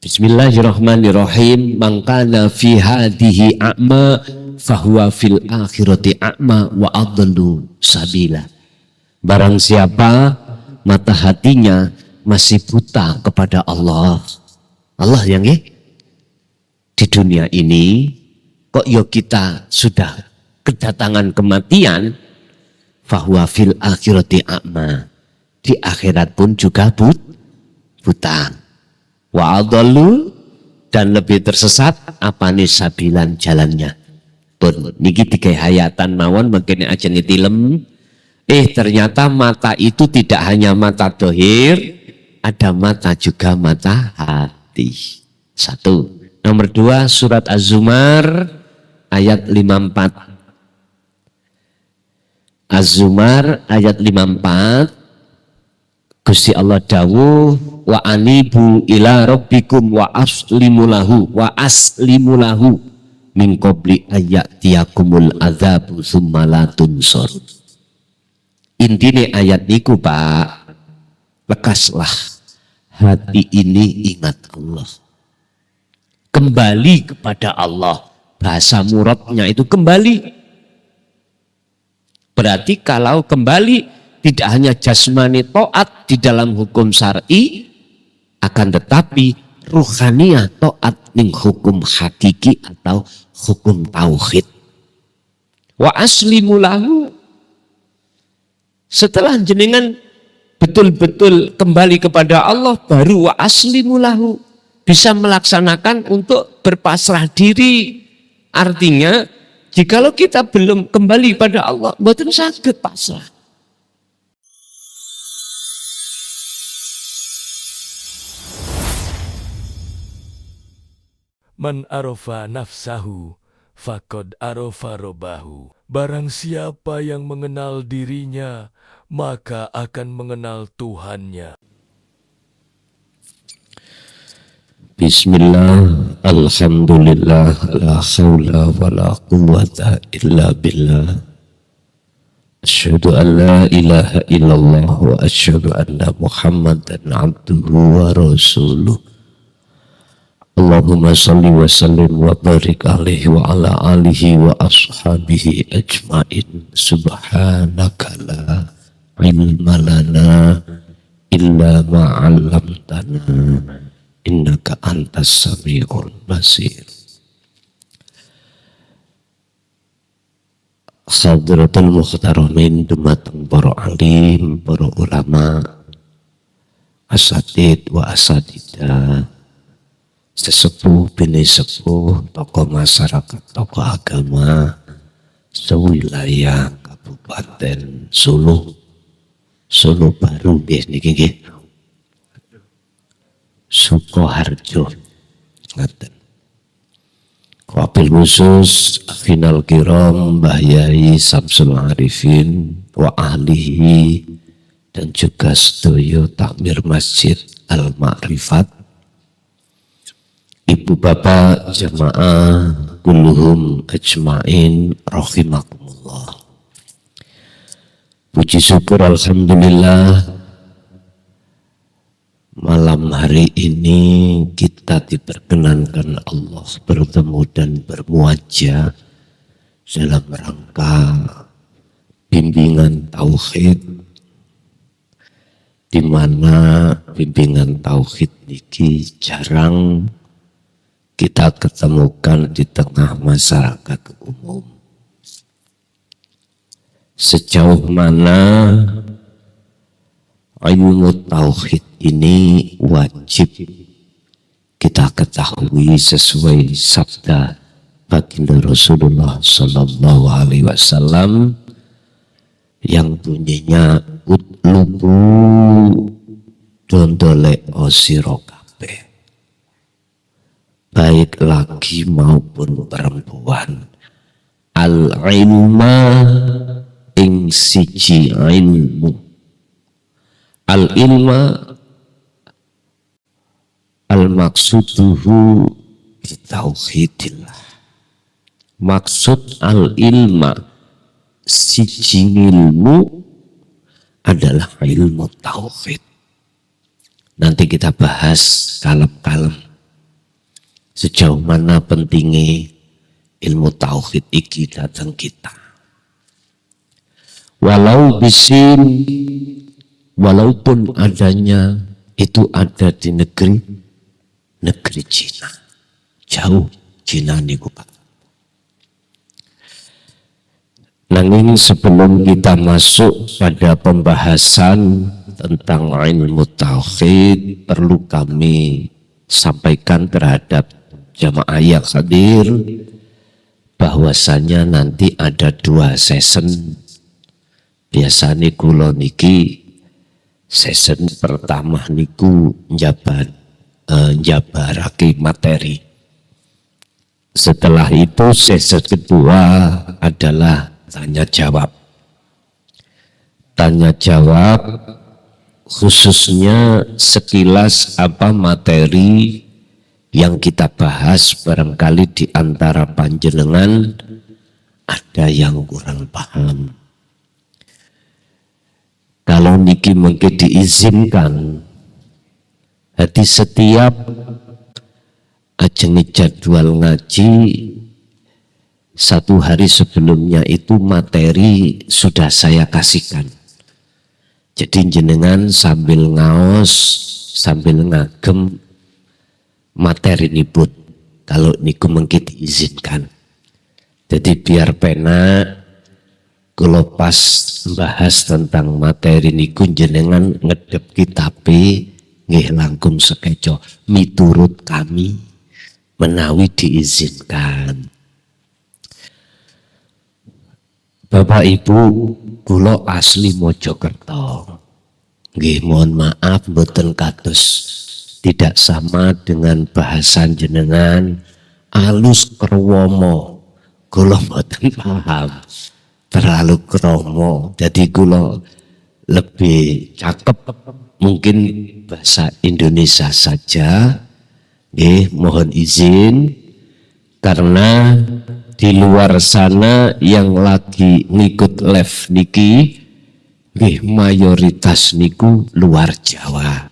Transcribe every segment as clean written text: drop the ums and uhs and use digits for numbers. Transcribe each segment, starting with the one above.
Bismillahirrahmanirrahim. Man kana fi hadhihi a'ma fahuwa fil akhirati a'ma wa adallu sabila. Barang siapa mata hatinya masih buta kepada Allah. Allah yang di dunia ini kok yo kita sudah kedatangan kematian, fahuwa fil akhirati a'ma. Di akhirat pun juga buta. Wa adallu, dan lebih tersesat apa nih sabilan jalannya. Pun niki dikai hayatan mawon mangkene aja nitilem. Ternyata mata itu tidak hanya mata dohir, ada mata juga mata hati. Satu. Nomor 2 surat Az-Zumar ayat 54. Az-Zumar ayat 54. Gusti Allah dawuh wa anibu ila rabbikum wa aslimu lahu min qabli ayyatiyakumul adzabu tsumma la tunsur. Intine ayat niku Pak, lekaslah hati ini ingat Allah. Kembali kepada Allah. Bahasa muradnya itu kembali. Berarti kalau kembali tidak hanya jasmani taat di dalam hukum syar'i, akan tetapi ruhaniyah taat ning hukum hakiki atau hukum tauhid. Wa aslimu lahu. Setelah jenengan betul-betul kembali kepada Allah, baru wa aslimu lahu. Bisa melaksanakan untuk berpasrah diri. Artinya, jikalau kita belum kembali pada Allah, mboten saged pasrah. Man arafa nafsahu faqad arafa robbahu. Barang siapa yang mengenal dirinya, maka akan mengenal Tuhannya. Bismillah, alhamdulillah, la haula wa la quwwata illa billah. Asyhadu an la ilaha illallah wa asyhadu anna Muhammadan abduhu wa rasuluh. Allahumma salli wa sallim wa barik alaihi wa ala alihi wa ashabihi ajmain. Subhanaka la ilma lana illa ma 'allamtana innaka antas samiul basir. Hadratul muhtaramin dumateng para alim, para ulama, asatid wa asatidah, sesepuh bini sepuh, tokoh masyarakat, tokoh agama sewilayah Kabupaten Solo Baru niki Sukoharjo. Ngaten. Wabil khusus final kiram Mbah Yai Samsul Arifin wa ahlihi dan juga sedoyo takmir Masjid Al-Ma'rifat, ibu bapak jamaah kulluhum ajmain rahimakumullah. Puji syukur alhamdulillah, malam hari ini kita diperkenankan Allah bertemu dan bermuajah dalam rangka bimbingan tauhid, di mana bimbingan tauhid niki jarang kita ketemukan di tengah masyarakat umum. Sejauh mana ilmu tauhid ini wajib kita ketahui sesuai sabda baginda Rasulullah Sallallahu Alaihi Wasallam yang bunyinya utlubu dondole osiro kabeh, baik laki maupun perempuan, al-ilma ing siji ilmu, al-ilma al-maksuduhu bitauhidillah. Maksud al-ilma siji ilmu adalah ilmu tauhid. Nanti kita bahas kalem-kalem sejauh mana pentingnya ilmu tauhid iki datang kita. Walaupun adanya itu ada di negeri Cina. Jauh Cina niku Pak. Nanging sebelum kita masuk pada pembahasan tentang ilmu tauhid, perlu kami sampaikan terhadap jamaah yang hadir bahwasanya nanti ada 2 season. Biasanya kula niki season pertama niku njabarake materi. Setelah itu season kedua adalah tanya jawab. Tanya jawab khususnya sekilas apa materi yang kita bahas, barangkali di antara panjenengan ada yang kurang paham. Kalau niki mungkin diizinkan, hati setiap ajeng jadwal ngaji 1 hari sebelumnya itu materi sudah saya kasihkan. Jadi jenengan sambil ngaos, sambil ngagem materi niput kalau niku mungkin diizinkan. Jadi biar pena kalau pas bahas tentang materi niku jenengan ngedep kitabe nggih langkung sekeco miturut kami menawi diizinkan. Bapak Ibu, kula asli Mojokerto. Nggih mohon maaf mboten kados tidak sama dengan bahasan jenengan alus kromo. Kula mboten paham. Terlalu kromo. Jadi kula lebih cakep mungkin bahasa Indonesia saja. Nggih mohon izin karena di luar sana yang lagi ngikut live niki mayoritas niku luar Jawa.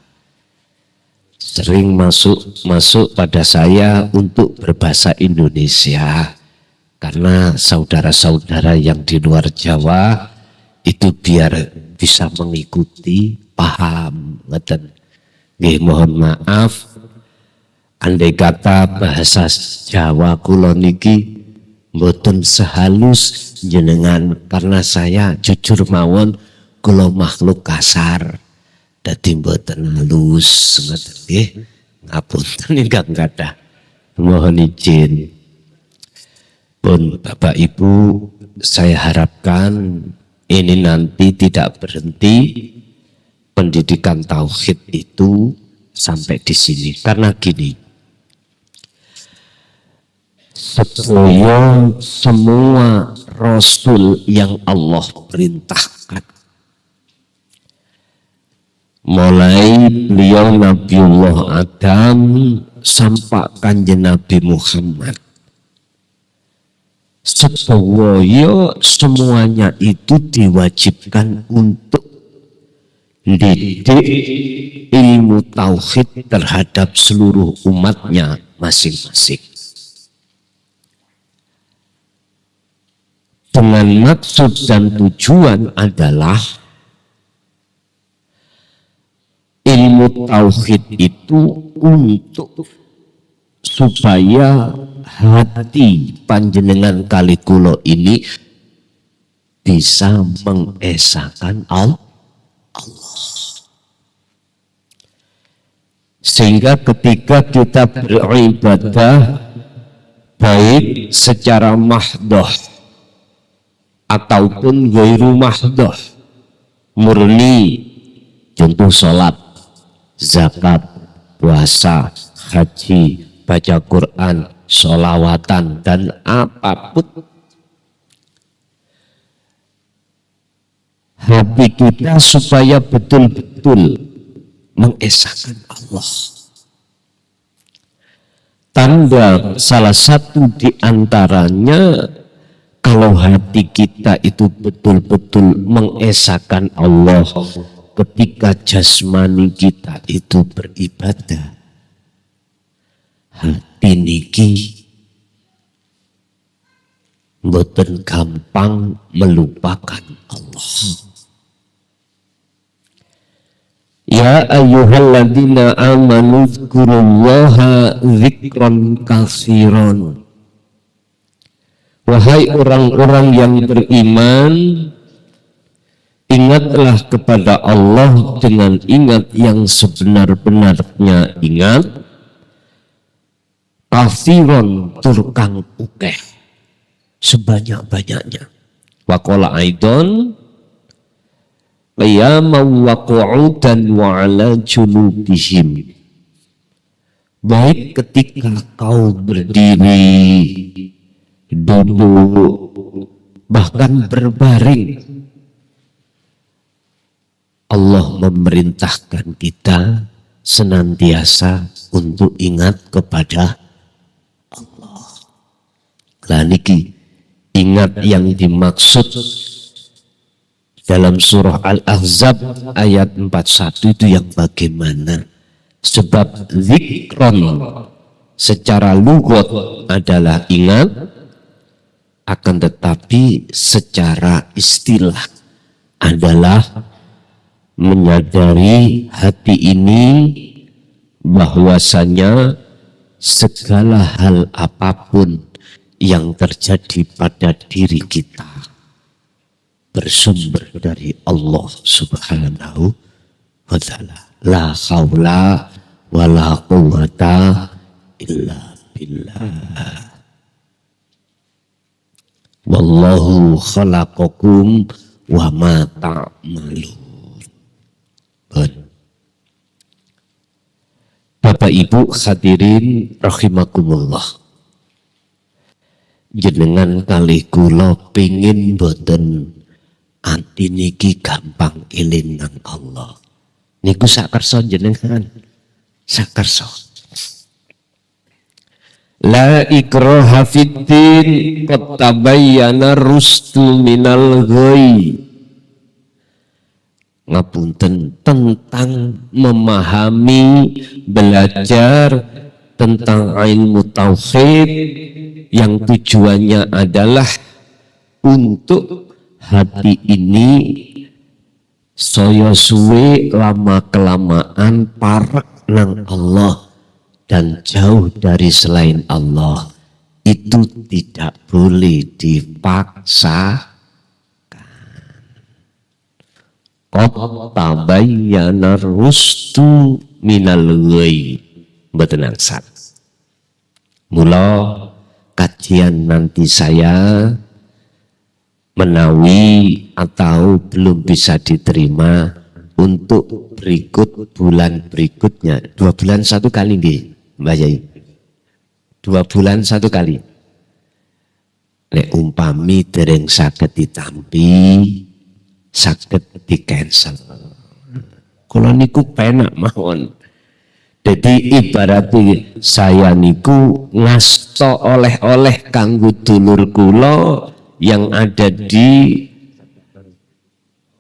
Sering masuk pada saya untuk berbahasa Indonesia karena saudara-saudara yang di luar Jawa itu biar bisa mengikuti, paham, ngeten. Nggih mohon maaf andai kata bahasa Jawa kula niki mboten sehalus jenengan karena saya jujur mawon kula makhluk kasar dadi mboten halus ngoten nggih ngapunten ingkang kathah mohon izin pun Bapak Ibu saya harapkan ini nanti tidak berhenti pendidikan tauhid itu sampai di sini karena gini semua Rasul yang Allah perintahkan mulai beliau Nabiullah Adam sampai kanjeng Nabi Muhammad semuanya itu diwajibkan untuk didik ilmu tauhid terhadap seluruh umatnya masing-masing. Dengan maksud dan tujuan adalah ilmu tauhid itu untuk supaya hati panjenengan kali kulo ini bisa mengesahkan Allah. Sehingga ketika kita beribadah baik secara mahdoh ataupun ghairu mahdoh murni contoh sholat, zakat, puasa, haji, baca Quran, sholawatan dan apapun hati kita supaya betul-betul mengesahkan Allah. Tanda salah satu di antaranya kalau hati kita itu betul-betul mengesahkan Allah ketika jasmani kita itu beribadah. Hati Tapi niki mboten gampang melupakan Allah. Ya ayyuhalladzina amanu dzkurullaha dzikran katsiran. Wahai orang-orang yang beriman, ingatlah kepada Allah dengan ingat yang sebenar-benarnya ingat. Katsiran tur kang akeh, sebanyak-banyaknya. Wa qala aidon qiyaman wa qu'udan wa 'ala junubihim. Baik ketika kau berdiri, duduk, bahkan berbaring, Allah memerintahkan kita senantiasa untuk ingat kepada Allah. Lah niki ingat yang dimaksud dalam surah Al-Ahzab ayat 41 itu yang bagaimana? Sebab zikron secara lugat adalah ingat, akan tetapi secara istilah adalah menyadari hati ini bahwasanya segala hal apapun yang terjadi pada diri kita bersumber dari Allah Subhanahu wa ta'ala. La haula wa la quwwata illa billah. Wallahu khalaqakum wa ma ta'malun. Bapak Ibu hadirin rahimakumullah. Jenengan kali kula pengin boten ati niki gampang elingan Allah. Niku sakersa jenengan, sakersa. La ikraha fiddin qad tabayyana rusdu minal ghayy. Ngapunten, tentang memahami, belajar tentang ilmu tauhid yang tujuannya adalah untuk hati ini saya suwe lama-kelamaan parek nang Allah dan jauh dari selain Allah. Itu tidak boleh dipaksa. Qad tabayyana rusdu minal ghayy. Mboten angsal. Mula kajian nanti saya menawi atau belum bisa diterima untuk bulan berikutnya 2 bulan 1 kali nggih Mbak Yai, 2 bulan 1 kali. Nek umpami dereng saged ditampi, saged di cancel. Kalau niku penak mawon. Jadi ibaratnya saya niku ngasto oleh-oleh kanggo dulur kula yang ada di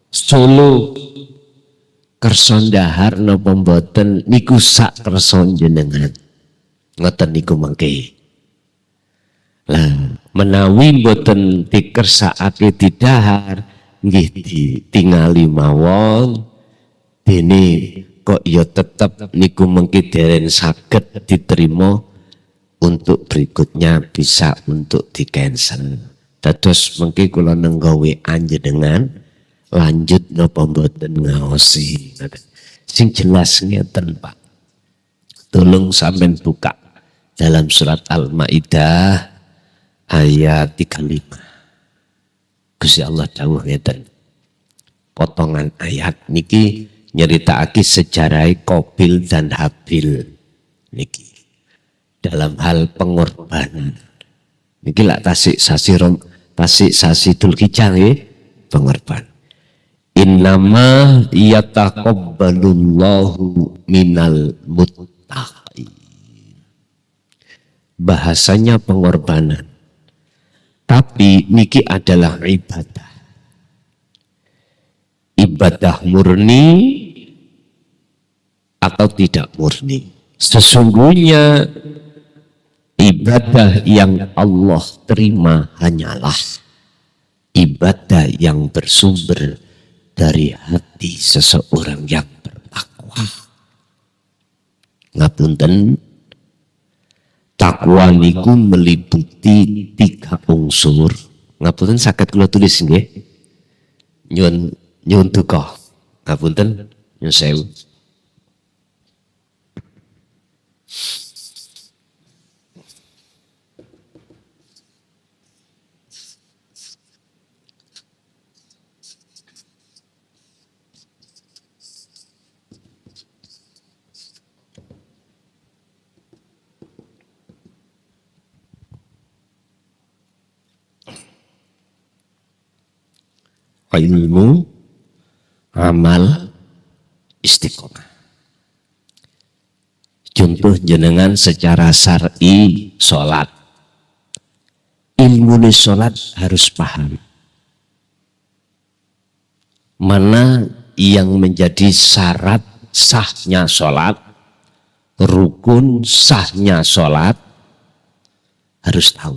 Solo, kersa ndahar napa mboten niku sak kersa jenengan. Ngoten niku mangke. Lah menawi mboten dikersakake didahar nggih ditingali mawon. Dene kok ya tetep niku mengki deren saged diterima, untuk berikutnya bisa untuk di cancel. Dados mengki kula nenggo WA jenengan lanjut napa mboten ngaosi. Sing jelas ngeten Pak. Tolong sampean buka dalam surat Al-Maidah ayat 35. Gusti Allah dawuh ngeten. Potongan ayat niki nyeritakake sejarah Qabil dan Habil niki dalam hal pengorbanan. Niki lak tasik sasi Dzulhijjah nggih pengorban. Innama yataqabbalullahu minal muttaqin. Bahasanya pengorbanan. Tapi niki adalah ibadah. Ibadah murni atau tidak murni. Sesungguhnya ibadah yang Allah terima hanyalah ibadah yang bersumber dari hati seseorang yang bertakwa. Ngapunten, takwa niku meliputi 3 unsur. Ngapunten saged kula tulis nggih. Nyuwun duka. Ngapunten, nyuwun sewu. Ilmu, amal, istiqomah. Contoh jenengan secara syar'i sholat. Ilmu sholat harus paham. Mana yang menjadi syarat sahnya sholat, rukun sahnya sholat, harus tahu.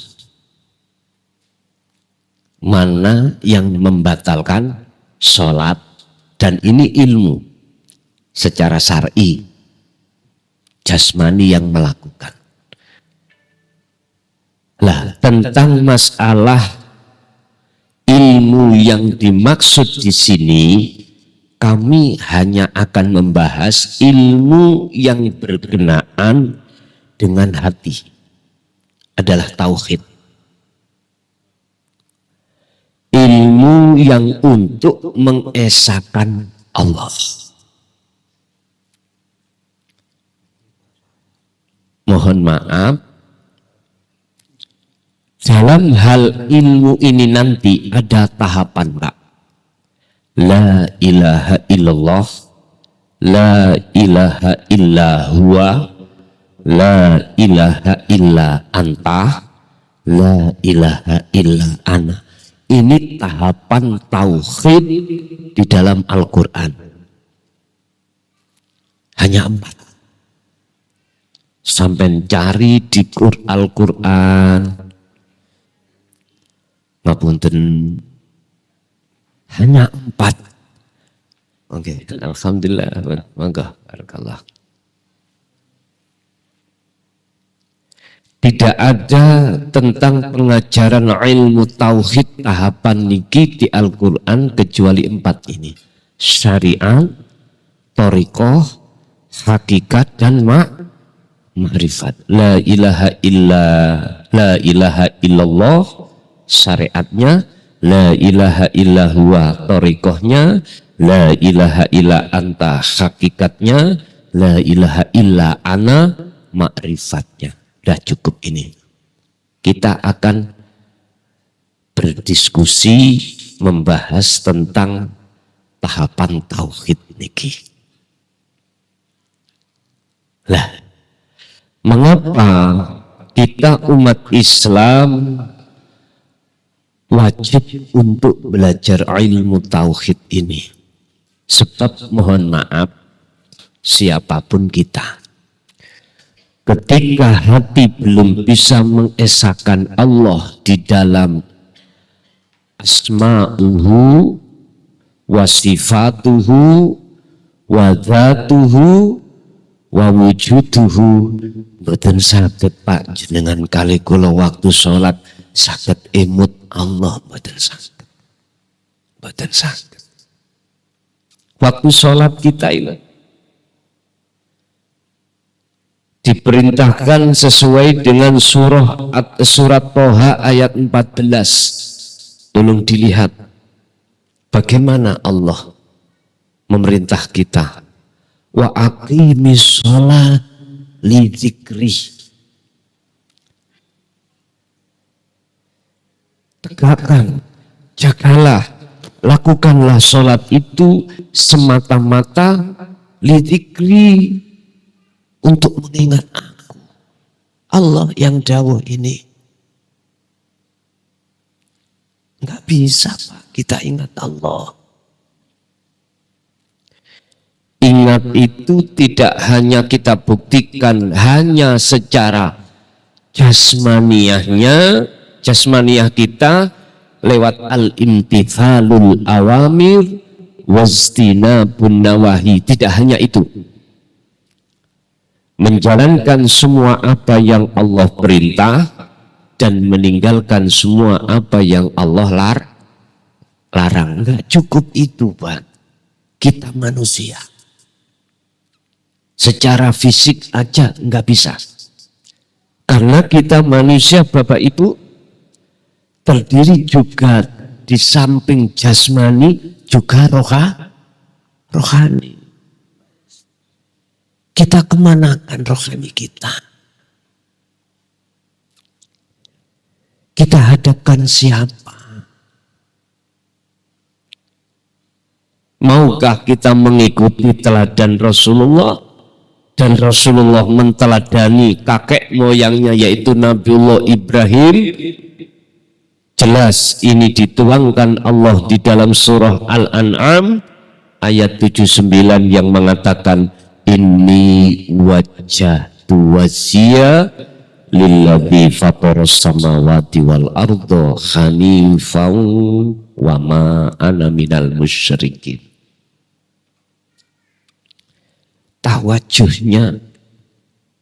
Mana yang membatalkan sholat, dan ini ilmu secara syar'i, jasmani yang melakukan. Lah, tentang masalah ilmu yang dimaksud di sini, kami hanya akan membahas ilmu yang berkenaan dengan hati, adalah tauhid. Ilmu yang untuk mengesahkan Allah. Mohon maaf, dalam hal ilmu ini nanti ada tahapan, Pak. La ilaha illallah, la ilaha illa huwa, la ilaha illa anta, la ilaha illa ana. Ini tahapan tauhid di dalam Al-Quran. Hanya 4. Sampai cari di Al-Quran. Ngapunten, hanya 4. Oke, alhamdulillah. Monggo, barakallah. Tidak ada tentang pengajaran ilmu tauhid tahapan niki di Al-Quran kecuali 4 ini. Syariat, thariqah, hakikat, dan ma'rifat. La ilaha illallah syariatnya, la ilaha illa huwa thariqahnya, la ilaha illa anta hakikatnya, la ilaha illa ana ma'rifatnya. Sudah cukup ini. Kita akan berdiskusi membahas tentang tahapan tauhid niki. Lah, mengapa kita umat Islam wajib untuk belajar ilmu tauhid ini? Sebab mohon maaf, siapapun kita, ketika hati belum bisa mengesahkan Allah di dalam asma'uhu wa sifatuhu wa dhatuhu wa wujuduhu, mboten saged Pak jenengan kali kula waktu sholat saged emut Allah, mboten saged. Mboten saged. Waktu sholat kita ini diperintahkan sesuai dengan surat Toha ayat 14. Tolong dilihat bagaimana Allah memerintah kita. Wa aqimis sholat li dzikri. Tegakkan, jagalah, lakukanlah sholat itu semata-mata li dzikri, untuk mengingat aku. Allah yang dawuh ini. Enggak bisa Pak kita ingat Allah. Ingat itu tidak hanya kita buktikan hanya secara jasmaniyah kita lewat al-imtithalul awamir wajtinabun nawahi. Tidak hanya itu, menjalankan semua apa yang Allah perintah dan meninggalkan semua apa yang Allah larang. Enggak cukup itu, Pak. Kita manusia. Secara fisik aja enggak bisa. Karena kita manusia, Bapak Ibu, terdiri juga di samping jasmani juga rohani. Kita kemanakan rohani kita? Kita hadapkan siapa? Maukah kita mengikuti teladan Rasulullah? Dan Rasulullah menteladani kakek moyangnya yaitu Nabiullah Ibrahim. Jelas ini dituangkan Allah di dalam surah Al-An'am ayat 79 yang mengatakan inni wajjahtu wajhiya lilladzi fataras samawati wal arda hanifan wa ma ana minal musyrikin. Tawajuhnya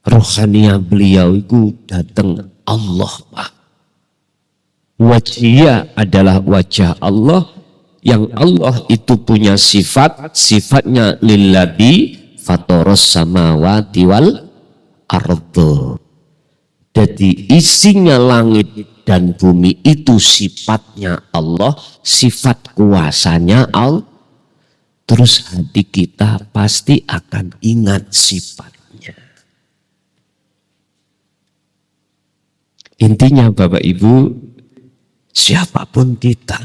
rohaniah beliau itu datang Allah, Pak. Wajhiyah adalah wajah Allah, yang Allah itu punya sifatnya lilladzi fataras samawati wal arda. Jadi isinya langit dan bumi itu sifatnya Allah, sifat kuasanya Allah. Terus hati kita pasti akan ingat sifatnya. Intinya Bapak Ibu, siapapun kita,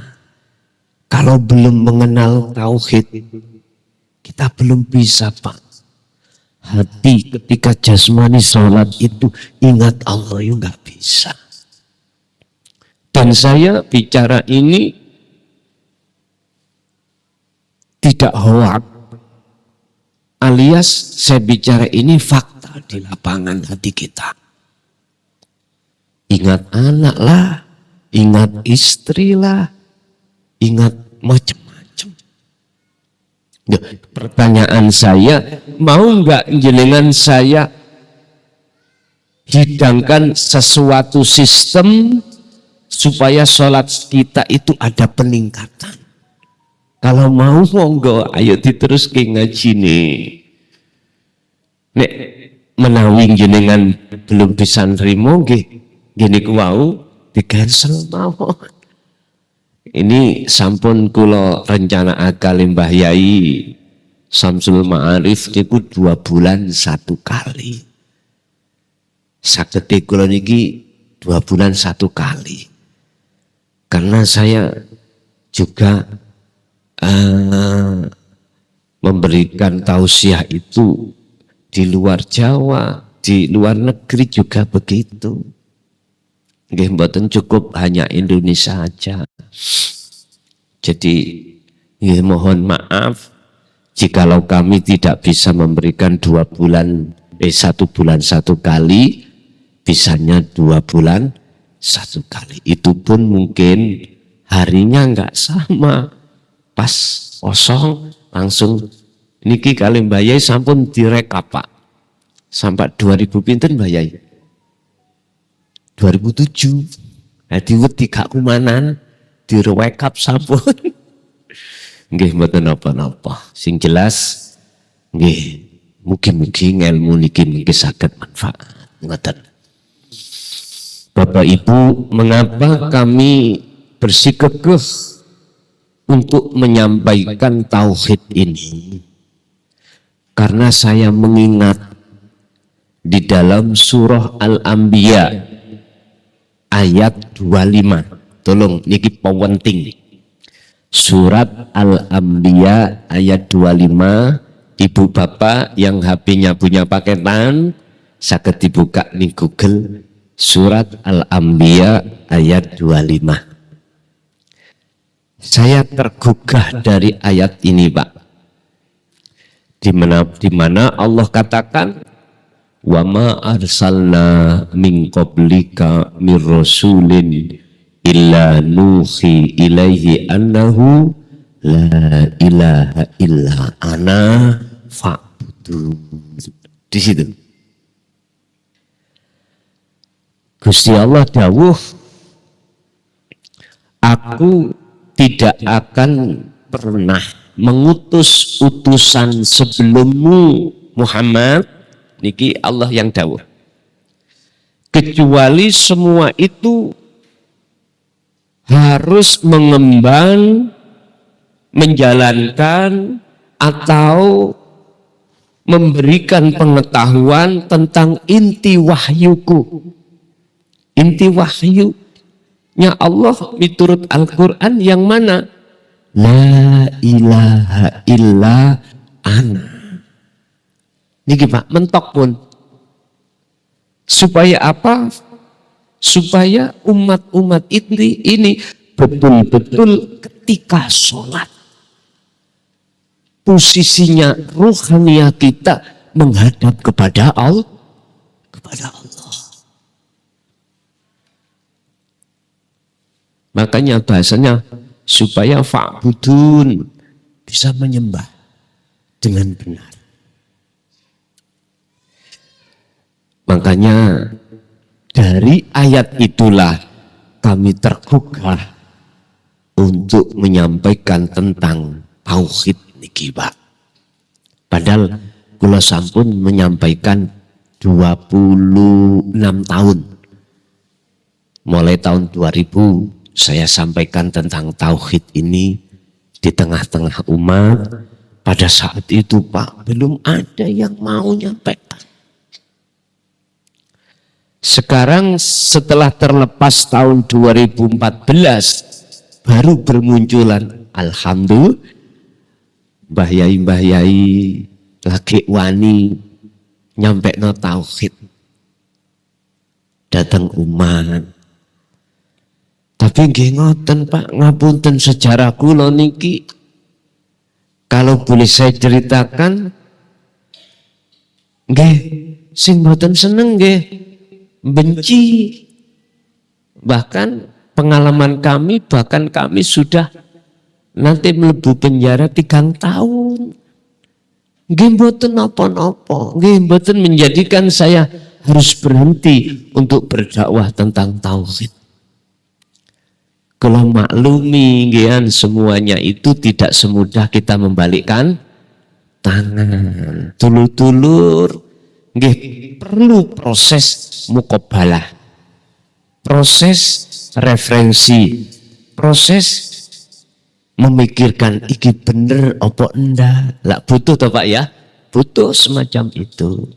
kalau belum mengenal tauhid, kita belum bisa, Pak. Hati ketika jasmani sholat itu ingat Allah, ya nggak bisa. Dan saya bicara ini tidak hoak, alias saya bicara ini fakta di lapangan hati kita. Ingat anak lah, ingat istri lah, ingat macam-macam. Pertanyaan saya, mau nggak jenengan saya hidangkan sesuatu sistem supaya sholat kita itu ada peningkatan? Kalau mau monggo, ayo diteruske ngaji nih. Nek menawi jenengan belum bisa nrimo nggih, gini ku wau di cancel mawon. Ini sampun kula rencana akal Mbah Yai Samsul Ma'arif niku 2 bulan 1 kali. Saged kula niki 2 bulan 1 kali. Karena saya juga memberikan tausiah itu di luar Jawa, di luar negeri juga begitu. Nggih mboten cukup hanya Indonesia aja. Jadi mohon maaf jikalau kami tidak bisa memberikan 1 bulan 1 kali, bisanya 2 bulan 1 kali. Itu pun mungkin harinya enggak sama. Pas kosong langsung niki kali Mbah Yai sampun direkap, Pak. Sampai 2000 pinten Mbah Yai? 2007. Dadi wedi gak kumanan direkap sampun. Nggih mboten napa-napa. Sing jelas nggih mugi-mugi ilmu niki mungkin saged manfaat. Ngoten. Bapak Ibu, mengapa kami bersikukuh untuk menyampaikan tauhid ini? Karena saya mengingat di dalam surah Al-Anbiya ayat 25. Tolong niki penting. Surat Al-Anbiya ayat 25. Ibu bapak yang HP-nya punya paketan saged dibuka di Google surat Al-Anbiya ayat 25. Saya tergugah dari ayat ini, Pak. Di mana Allah katakan, wa ma arsalna min qablika mir rasulin illa nuhi ilaihi annahu la ilaha illa ana fa'budu. Di situ Gusti Allah dawuh, aku tidak akan pernah mengutus utusan sebelummu Muhammad, niki Allah yang dawuh, kecuali semua itu harus mengemban, menjalankan atau memberikan pengetahuan tentang inti wahyuku. Inti wahyunya Allah miturut Al-Quran yang mana? La ilaha illa ana. Niki Pak, mentok pun. Supaya apa? Supaya umat-umat ini betul-betul ketika sholat, posisinya ruhania kita menghadap kepada Allah. Makanya bahasanya supaya fa'budun, bisa menyembah dengan benar. Makanya dari ayat itulah kami tergugah untuk menyampaikan tentang tauhid niki Pak. Padahal kula sampun menyampaikan 26 tahun. Mulai tahun 2000 saya sampaikan tentang tauhid ini di tengah-tengah umat. Pada saat itu Pak, belum ada yang mau nyampaikan. Sekarang setelah terlepas tahun 2014 baru bermunculan, alhamdulillah, mbah yai lagi wani nyampe no tauhid datang umat. Tapi nggih ngoten Pak, ngapunten sejarah kula niki kalau boleh saya ceritakan nggih sing mboten seneng nggih benci. Bahkan pengalaman kami, bahkan kami sudah nanti mlebu penjara 3 tahun. Nggih mboten napa-napa, nggih mboten menjadikan saya harus berhenti untuk berdakwah tentang tauhid. Kalau maklumi nggih semuanya itu tidak semudah kita membalikkan tangan. Dulur-dulur nggih perlu proses muqabalah, proses referensi, proses memikirkan iki bener apa enggak. Lah butuh toh Pak ya? Butuh semacam itu.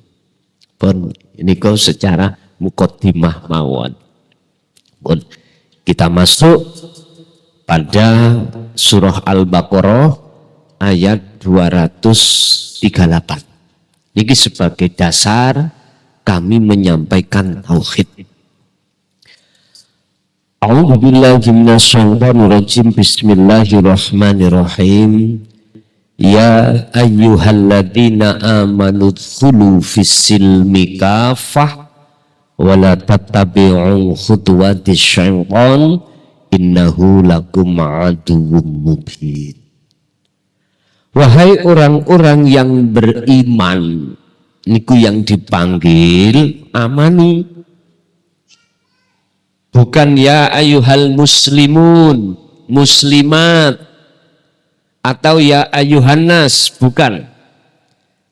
Pun ini kau secara muqaddimah mawon. Pun kita masuk pada surah Al-Baqarah ayat 238. Ini sebagai dasar kami menyampaikan tauhid. A'udzu billahi minasyaitonir rajim. Bismillahirrahmanirrahim. Ya ayyuhalladzina amanu dkhulu fis-silmi kafah wa la tattabi'u khutuwatis syaitan innahu lakum aduwwum mubin. Wahai orang-orang yang beriman, niku yang dipanggil amani. Bukan ya ayyuhal muslimun, muslimat, atau ya ayyuhan nas, bukan.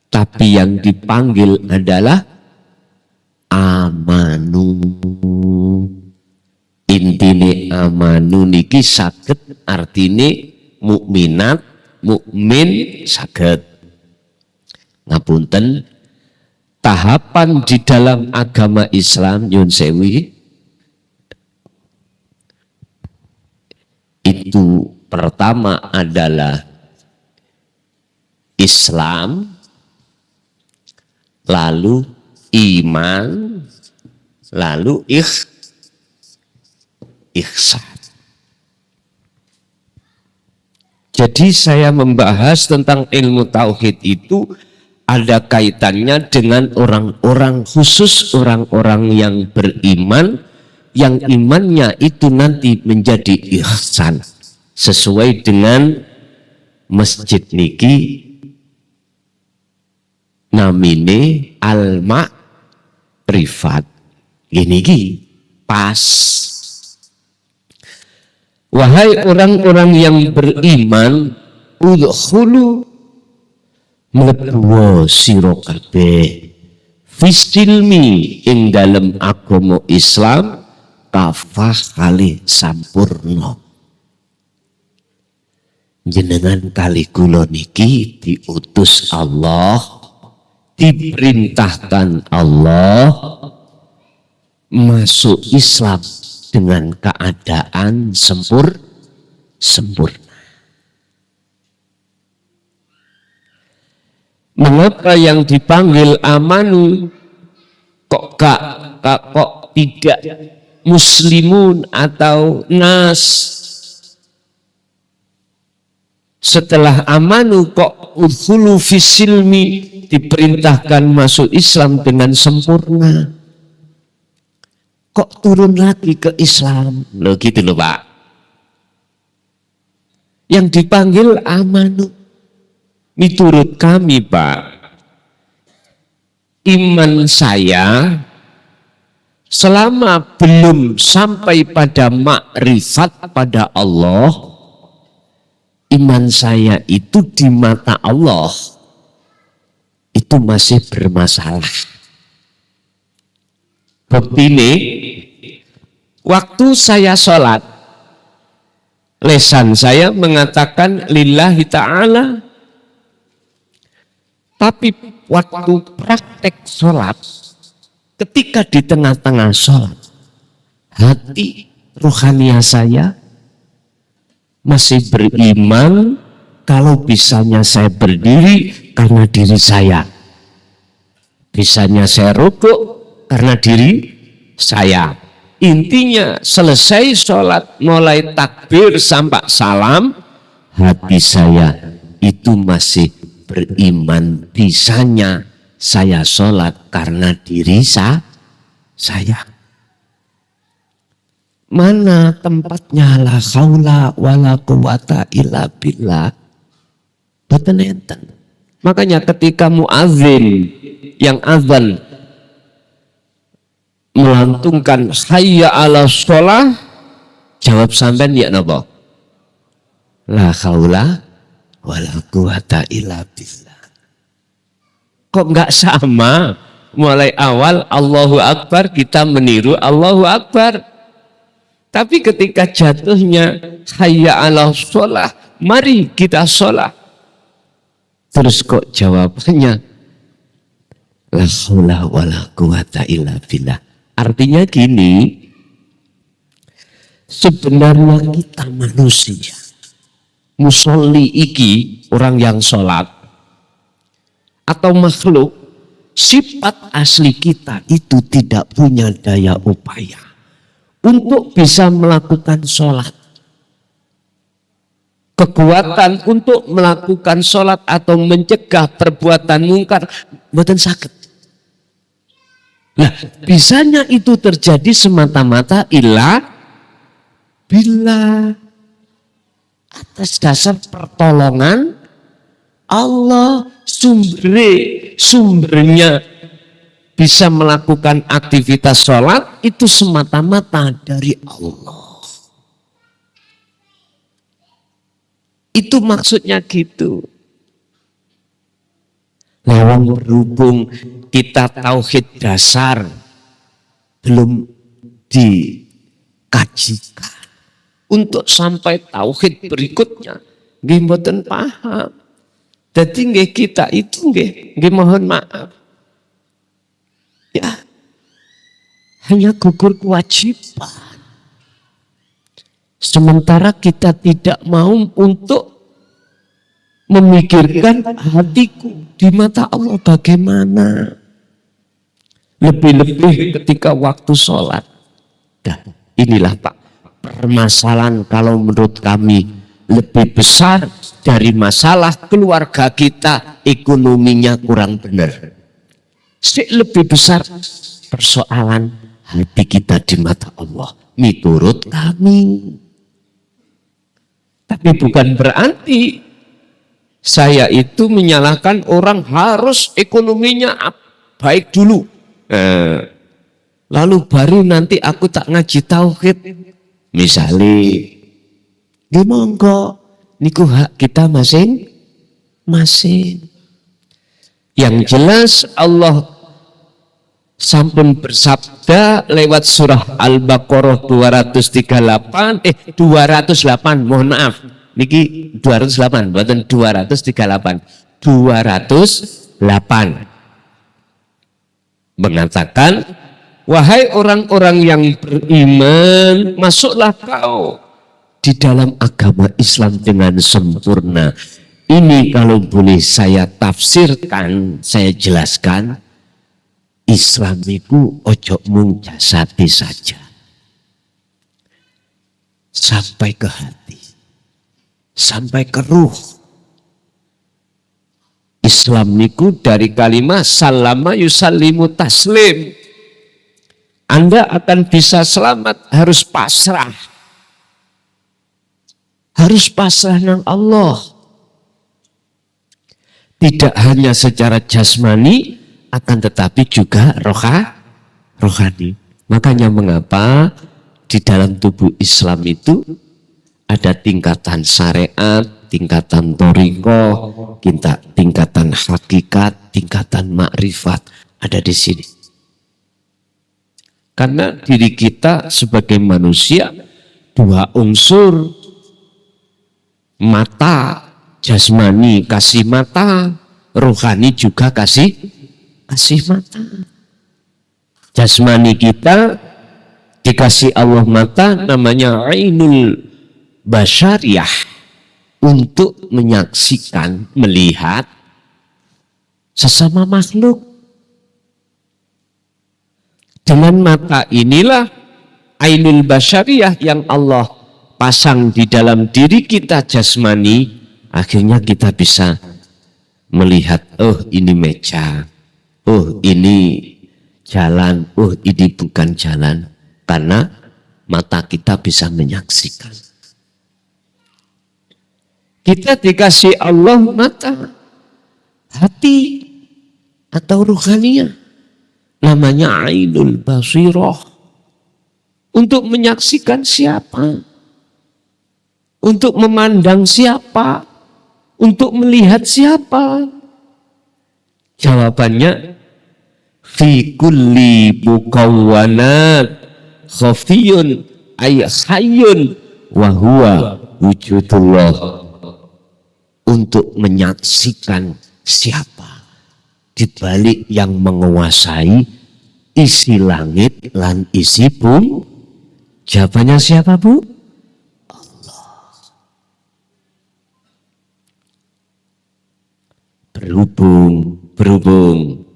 Tapi yang dipanggil adalah amanu. Intine amanu niki saged artine mukminat, mukmin saged. Ngapunten, tahapan di dalam agama Islam nyun sewi itu pertama adalah Islam, lalu iman, lalu ihsan. Jadi saya membahas tentang ilmu tauhid itu ada kaitannya dengan orang-orang khusus, orang-orang yang beriman, yang imannya itu nanti menjadi ihsan sesuai dengan masjid niki namine alma privat gini pas. Wahai orang-orang yang beriman, udkhulu mlebu sira kabeh fisilmi ing dalem agama Islam kafah kali sampurna. Jenengan kali kula niki diutus Allah, diperintahkan Allah masuk Islam dengan keadaan sempurna. Mengapa yang dipanggil amanu kok tidak muslimun atau nas? Setelah amanu kok udkhulu fisilmi diperintahkan masuk Islam dengan sempurna. Kok turun lagi ke Islam? Loh gitu loh Pak. Yang dipanggil amanu. Miturut kami Pak, iman saya selama belum sampai pada makrifat pada Allah, iman saya itu di mata Allah itu masih bermasalah. Bukti ini, waktu saya sholat, lesan saya mengatakan lillahi ta'ala. Tapi waktu praktek sholat, ketika di tengah-tengah sholat, hati rohania saya masih beriman kalau bisanya saya berdiri karena diri saya. Bisanya saya rukuk karena diri saya. Intinya selesai sholat mulai takbir sampai salam, hati saya itu masih beriman bisanya saya sholat karena diri saya. Mana tempatnya la haula wala quwata illa billah? Boten enten. Makanya ketika muadzin yang azan melantungkan hayya ala sholah, jawab sampean ya napa? La haula wala quwata illa billah. Kok enggak sama? Mulai awal Allahu Akbar kita meniru Allahu Akbar. Tapi ketika jatuhnya hayya ala sholah, mari kita sholah. Terus kok jawabannya la haula wala quwata illa billah. Artinya gini, sebenarnya kita manusia, musolli iki, orang yang sholat, atau makhluk, sifat asli kita itu tidak punya daya upaya untuk bisa melakukan sholat. Kekuatan untuk melakukan sholat atau mencegah perbuatan mungkar mboten saged. Nah, bisanya itu terjadi semata-mata illa billah, atas dasar pertolongan Allah. Sumbernya bisa melakukan aktivitas sholat itu semata-mata dari Allah. Itu maksudnya gitu. Lawang berhubung kita tauhid dasar belum dikajikan, untuk sampai tauhid berikutnya nggih mboten paham. Jadi nggih kita itu nggih mohon maaf. Ya. Hanya gugur kewajiban. Sementara kita tidak mau untuk memikirkan hatiku di mata Allah bagaimana. Lebih-lebih ketika waktu sholat. Nah, inilah Pak permasalahan kalau menurut kami lebih besar dari masalah keluarga kita ekonominya kurang benar. Lebih besar persoalan hati kita di mata Allah. Miturut kami. Tapi bukan berarti saya itu menyalahkan orang harus ekonominya baik dulu. Lalu baru nanti aku tak ngaji tauhid. Misalnya, monggo niku hak kita masing-masing. Yang jelas Allah sampun bersabda lewat surah Al-Baqarah 208, mohon maaf. Niki 208, bukan 238. 208. Mengatakan, wahai orang-orang yang beriman, masuklah kau di dalam agama Islam dengan sempurna. Ini kalau boleh saya tafsirkan, saya jelaskan, Islam itu ojo mung jasati saja, sampai ke hati, sampai ke ruh. Islam niku dari kalimat salama yusallimu taslim. Anda akan bisa selamat harus pasrah. Harus pasrah nang Allah. Tidak hanya secara jasmani, akan tetapi juga rohani. Makanya mengapa di dalam tubuh Islam itu ada tingkatan syariat, tingkatan thariqah, tingkatan hakikat, tingkatan makrifat, ada di sini. Karena diri kita sebagai manusia dua unsur, mata, jasmani kasih mata, rohani juga kasih mata. Jasmani kita dikasih Allah mata, namanya ainul basyariyah, untuk menyaksikan, melihat sesama makhluk. Dengan mata inilah ainul basyariyah yang Allah pasang di dalam diri kita jasmani, akhirnya kita bisa melihat, oh ini meja, oh ini jalan, oh ini bukan jalan, karena mata kita bisa menyaksikan. Kita dikasih Allah mata, hati atau ruhaniyah, namanya ainul basirah, untuk menyaksikan siapa, untuk memandang siapa, untuk melihat siapa. Jawabannya fi kulli mukawwanat khafiyun ay hayyun wa huwa wujudullah, untuk menyaksikan siapa di balik yang menguasai isi langit lan isi bumi. Jawabannya siapa, Bu? Allah. Berhubung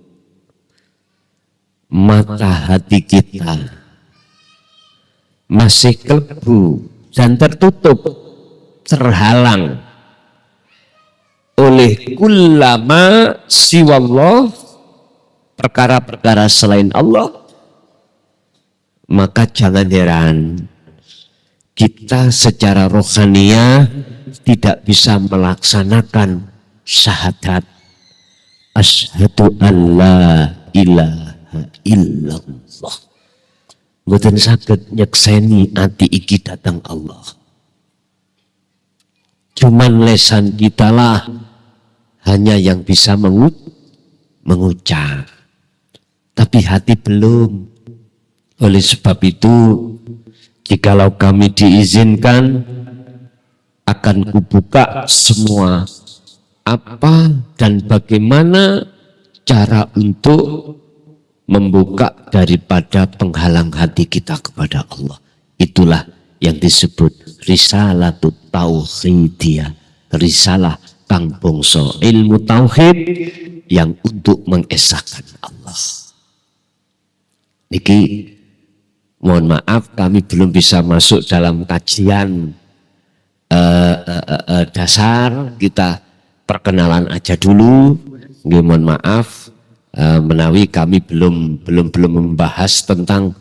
mata hati kita masih kelebu dan tertutup, terhalang oleh kullama siwallah, perkara-perkara selain Allah, maka jangan heran kita secara rohaniyah tidak bisa melaksanakan syahadat asyhadu alla ilaha illallah. Mboten saged nyekseni ati iki datang Allah. Cuman lesan kita lah hanya yang bisa mengucap, tapi hati belum. Oleh sebab itu, jikalau kami diizinkan, akan kubuka semua apa dan bagaimana cara untuk membuka daripada penghalang hati kita kepada Allah. Itulah yang disebut risalatut tauhidiyah, risalah kang bangsa ilmu tauhid yang untuk mengesahkan Allah. Niki mohon maaf kami belum bisa masuk dalam kajian dasar, kita perkenalan aja dulu. Nggih, mohon maaf menawi kami belum membahas tentang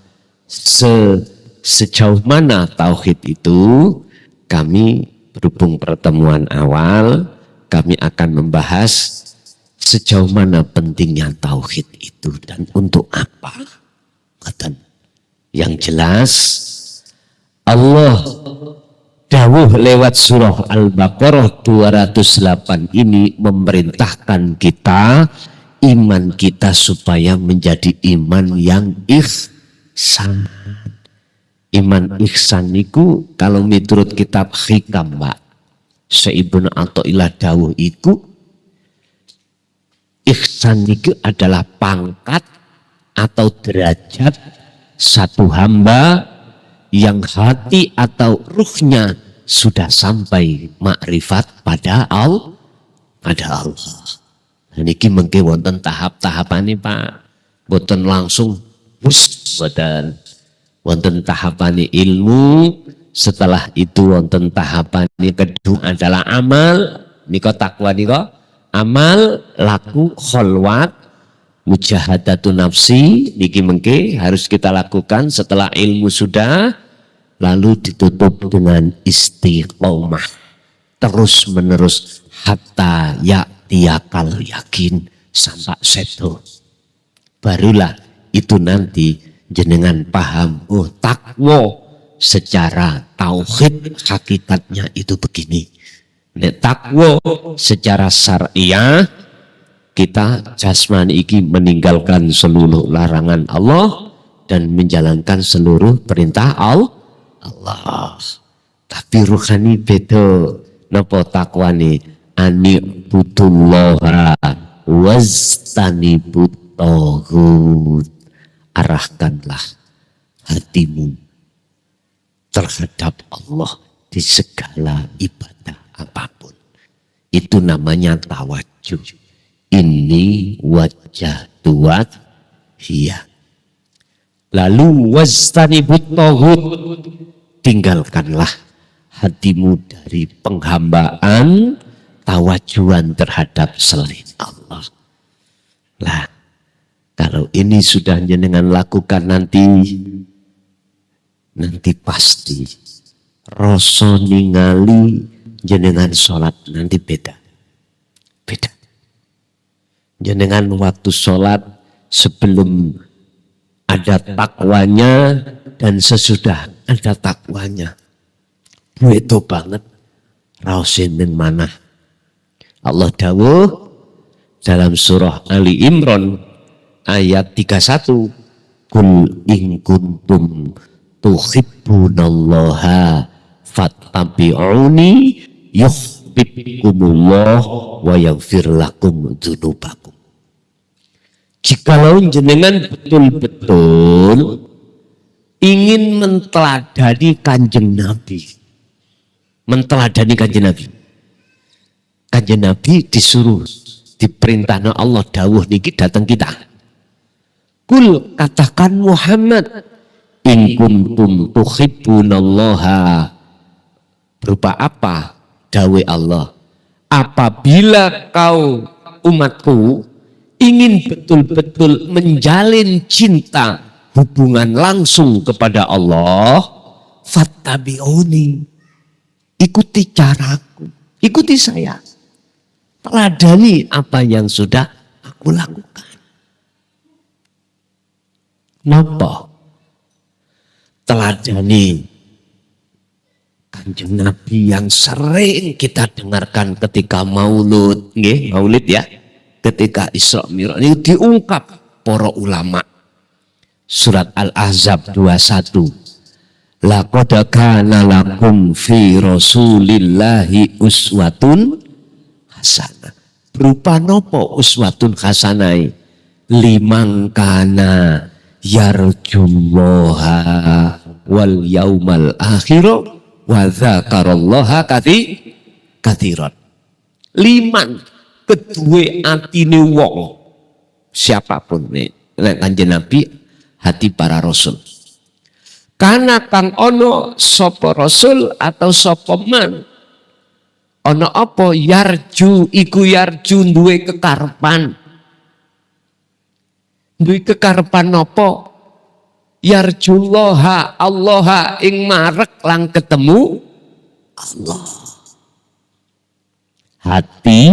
sejauh mana tauhid itu. Kami berhubung pertemuan awal, kami akan membahas sejauh mana pentingnya tauhid itu dan untuk apa. Yang jelas Allah dawuh lewat surah Al-Baqarah 208 ini memerintahkan kita, iman kita supaya menjadi iman yang ihsan. Iman ihsan niku kalau miturut kitab Hikam, Mbak, Syekh Athaillah dawuh iku ihsan niku adalah pangkat atau derajat satu hamba yang hati atau ruhnya sudah sampai makrifat pada Allah. Dan ini mungkin wonten tahap-tahapane, Pak. Boten langsung boten. Wonten tahapane ilmu, setelah itu wonten tahapane kedua adalah amal. Niko takwa niko amal, laku, kholwat, mujahadatu nafsi, niki mengke harus kita lakukan setelah ilmu sudah, lalu ditutup dengan istiqomah terus menerus hatta ya'tiyakal yakin, sampai seto. Barulah itu nanti jenengan paham, oh takwa secara tauhid hakikatnya itu begini. Nek takwa secara syariah, kita jasmani iki meninggalkan seluruh larangan Allah dan menjalankan seluruh perintah Allah. Tapi ruhani beda. Napa takwani? Ani butullaha wastanibut taghut. Arahkanlah hatimu terhadap Allah di segala ibadah apapun. Itu namanya tawajuh. Ini wajah tuat hiya. Lalu wastanibut taghut, tinggalkanlah hatimu dari penghambaan, tawajuan terhadap selain Allah. Lah, kalau ini sudah jenengan lakukan nanti pasti rasa ningali jenengan sholat nanti beda. Jenengan waktu sholat sebelum ada takwanya dan sesudah ada takwanya. Itu banget. Rausin min mana. Allah dawuh dalam surah Ali Imran ayat 31. Kul in kuntum tuhibbunallaha fattabi'uni yuhibbukumullah wa yaghfir lakum dzunubakum. Jikalau jenengan betul-betul ingin menteladani Kanjeng Nabi, Kanjeng Nabi disuruh, diperintahkan Allah dawuh niki datang kita. Kul, katakan Muhammad, in kuntum tuhibbunallaha, berupa apa? Dawe Allah, apabila kau umatku ingin betul-betul menjalin cinta hubungan langsung kepada Allah, fattabi'uni, ikuti caraku, ikuti saya, teladani apa yang sudah aku lakukan. Napa? Teladani Kanjeng Nabi yang sering kita dengarkan ketika maulud, maulid ya, ketika Isra Mi'raj ini diungkap para ulama. Surat Al-Ahzab 21. Laqad kana lakum fi Rasulillahi uswatun hasanah. Berupa nopo uswatun hasanah? Liman kana yarjullaha wal yaumal akhir wa dzakarallaha katsiran. Liman kedue atine wong siapapun nek Kanjeng Nabi hati para rasul. Karena kang ono sapa rasul atau sapa man Ana apa yarju, iku yarju duwe kekarepan. Duwe kekarepan apa? Yarjullaha Allah ing marek lang ketemu Allah. Hati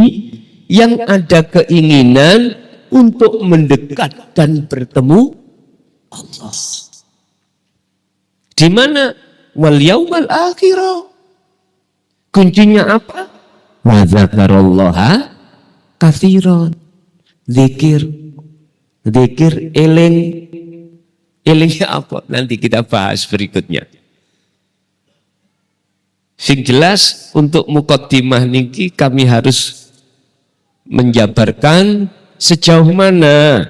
yang ada keinginan untuk mendekat dan bertemu Allah. Di mana? Wal yaumal akhirah. Kuncinya apa? Wa dzakarallaha katsiran. Zikir eling. Elingnya apa? Nanti kita bahas berikutnya. Sing jelas untuk mukaddimah niki kami harus menjabarkan sejauh mana,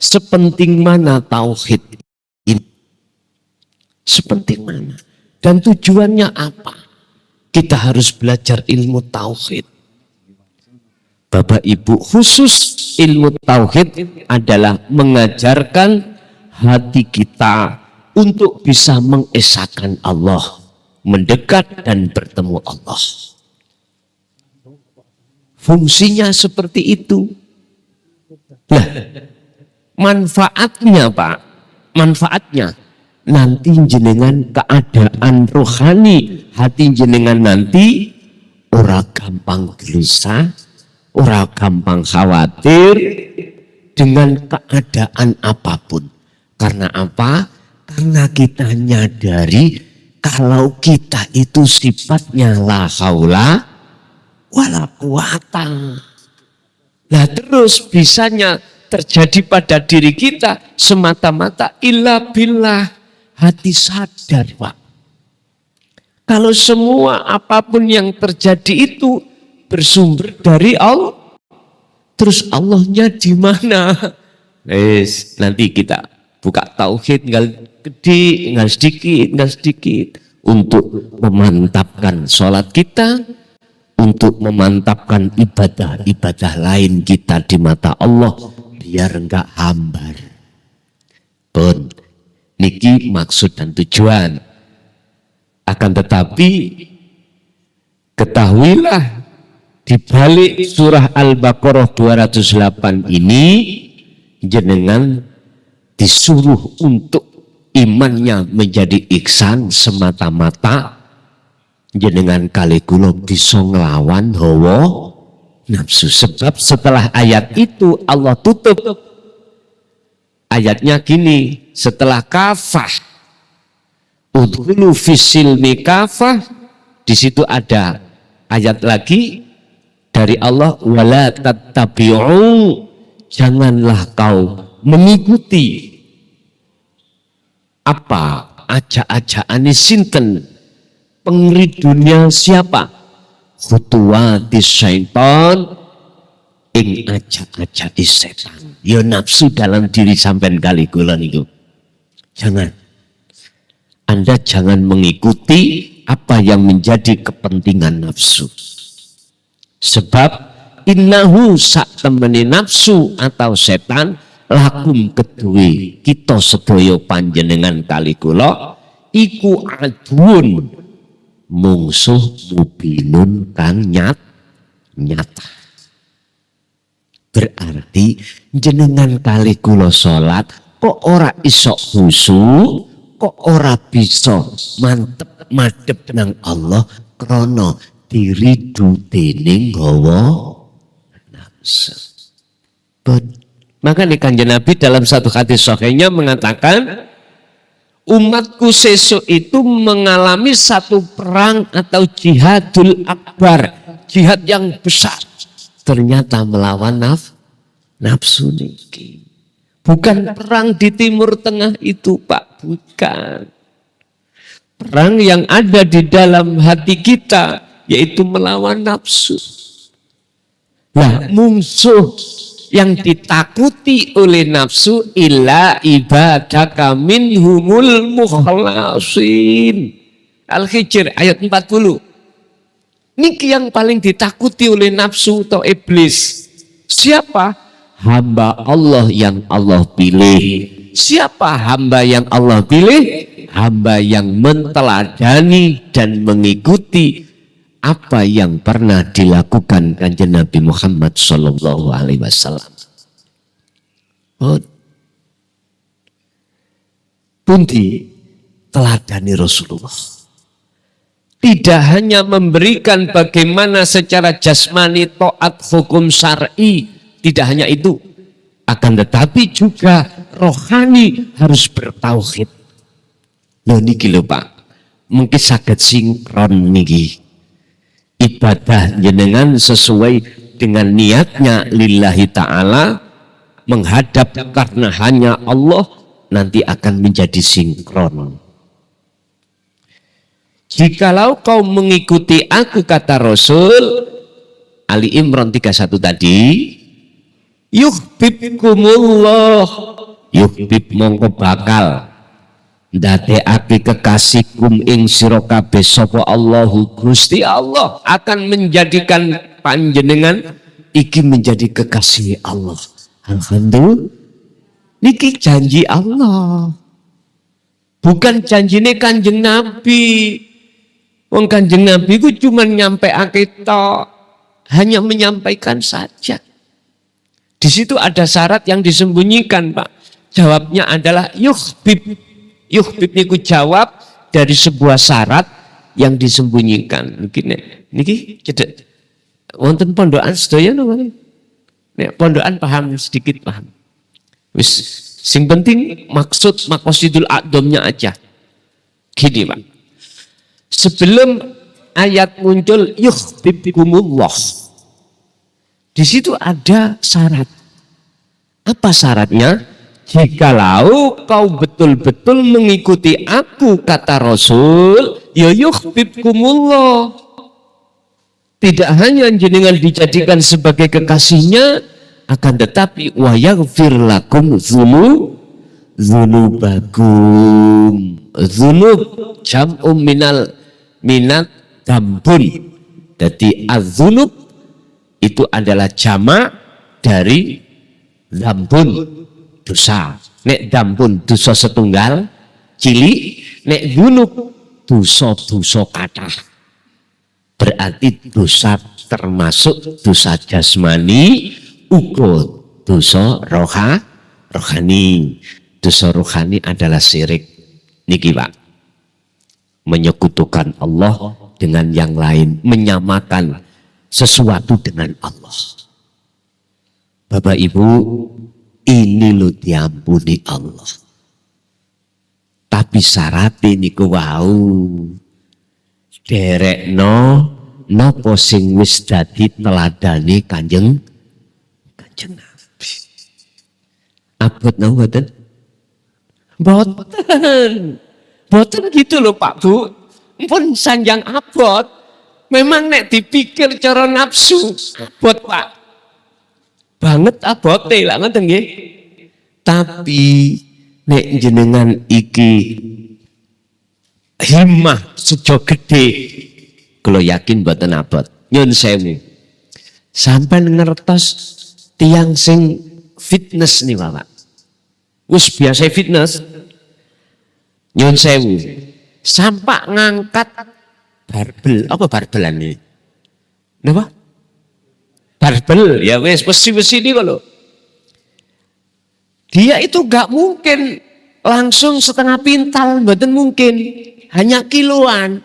sepenting mana tauhid ini. Sepenting mana. Dan tujuannya apa? Kita harus belajar ilmu tauhid. Bapak Ibu, khusus ilmu tauhid adalah mengajarkan hati kita untuk bisa mengesahkan Allah, mendekat dan bertemu Allah. Fungsinya seperti itu. Nah, manfaatnya Pak, manfaatnya nanti jenengan keadaan rohani hati jenengan nanti ora gampang gelisah, ora gampang khawatir dengan keadaan apapun. Karena apa? Karena kita nyadari kalau kita itu sifatnya la haula wala quwata. Nah terus bisanya terjadi pada diri kita semata-mata illa billah. Hati sadar Pak. Kalau semua apapun yang terjadi itu bersumber dari Allah. Terus Allahnya di mana? Nanti kita buka tauhid tinggal gede, tinggal sedikit untuk memantapkan sholat kita, untuk memantapkan ibadah lain kita di mata Allah biar enggak hambar. Pun niki maksud dan tujuan. Akan tetapi ketahuilah di balik surah Al-Baqarah 208 ini jenengan disuruh untuk imannya menjadi ihsan semata-mata jenengan kali kula bisa nglawan hawa nafsu. Sebab setelah ayat itu Allah tutup ayatnya gini, setelah kafah udkhulu fisilmi kafah, di situ ada ayat lagi dari Allah, wala tattabi'u, janganlah kau mengikuti apa aja-ajaan sinten pengridunya siapa, khutuwati syaitan, ing ajak-ajak setan. Ya nafsu dalam diri sampean kali kula niku. Jangan. Anda jangan mengikuti apa yang menjadi kepentingan nafsu. Sebab innahu sak temeni nafsu atau setan lakum kedue kita sedaya panjenengan kali kula iku adun mungsuh mubinun kang nyata. Berarti jenengan kali kula salat kok ora iso khusyuk, kok ora bisa mantep madhep nang Allah krana diridu dening hawa nafsu. Maka Kanjeng Nabi dalam satu hadis sahihnya mengatakan umatku sesuk itu mengalami satu perang atau jihadul akbar, jihad yang besar. Ternyata melawan nafsu niki. Bukan perang di Timur Tengah itu Pak, bukan. Perang yang ada di dalam hati kita, yaitu melawan nafsu. Nah, musuh yang ditakuti oleh nafsu illa ibadaka minhumul mukhlasin. Al-Hijr ayat 40. Niki yang paling ditakuti oleh nafsu atau iblis. Siapa? Hamba Allah yang Allah pilih. Siapa hamba yang Allah pilih? Hamba yang menteladani dan mengikuti apa yang pernah dilakukan Kanjeng Nabi Muhammad Sallallahu Alaihi Wasallam. Pundi teladani Rasulullah. Tidak hanya memberikan bagaimana secara jasmani taat hukum syar'i, tidak hanya itu, akan tetapi juga rohani harus bertauhid. Loh niki lho Pak, mungkin saged sinkron niki. Ibadah jenengan sesuai dengan niatnya lillahi ta'ala, menghadap karena hanya Allah, nanti akan menjadi sinkron. Jikalau kau mengikuti aku, kata Rasul, Ali Imran 31 tadi, yuhbibkumullah, yuhbib mongko bakal ndadekake kekasihkum ing sira kabeh sapa Allahu Gusti Allah akan menjadikan panjenengan iki menjadi kekasih Allah. Alhamdulillah, niki janji Allah, bukan janjine Kanjeng Nabi. Wong Kanjeng Nabi ku cuma nyampeake tok, hanya menyampaikan saja. Di situ ada syarat yang disembunyikan, Pak. Jawabnya adalah yuhbib. Yuhbib niku jawab dari sebuah syarat yang disembunyikan. Niki cedek. Wonten pondokan sedaya napa? Nek pondokan paham sedikit paham. Wis sing penting maksud maqasidul a'dhamnya aja. Gini, Pak. Sebelum ayat muncul yuhbibkumullah, di situ ada syarat. Apa syaratnya? Jikalau kau betul-betul mengikuti aku, kata Rasul, ya yuhbibkumullah. Tidak hanya jenengan dijadikan sebagai kekasihnya, akan tetapi wa yaghfir lakum dzunubakum. Dzunub jam'um minat dambun. Jadi az-dzunub itu adalah jamak dari dambun, dosa. Nek dambun dosa setunggal cilik, nek dzunub dosa-dosa kathah. Berarti dosa termasuk dosa jasmani, uga dosa rohani. Dosa rohani adalah syirik. Niki Pak, menyekutukan Allah dengan yang lain, menyamakan sesuatu dengan Allah. Bapak Ibu, ini lo diampuni Allah. Tapi syaratnya niku wau derekno napa sing wis dadi teladane Kanjeng Nabi. Abot napa mboten? Mboten gitu loh Pak Bu. Pun sanjang abot. Memang nek dipikir cara nafsu abot Pak. Banget abote lah ngoten nggih. Tapi nek jenengan iki himmah sejo gede, kalau yakin mboten abot. Nyun sewu. Sampai ngertos tiang sing fitness nih Bapak. Wis biasa fitness. Nyun sewu. Sampai ngangkat barbel, apa barbelan ini? Napa? Barbel, ya wes besi-besi ini kalau. Dia itu gak mungkin langsung setengah pintal, mboten mungkin. Hanya kiloan.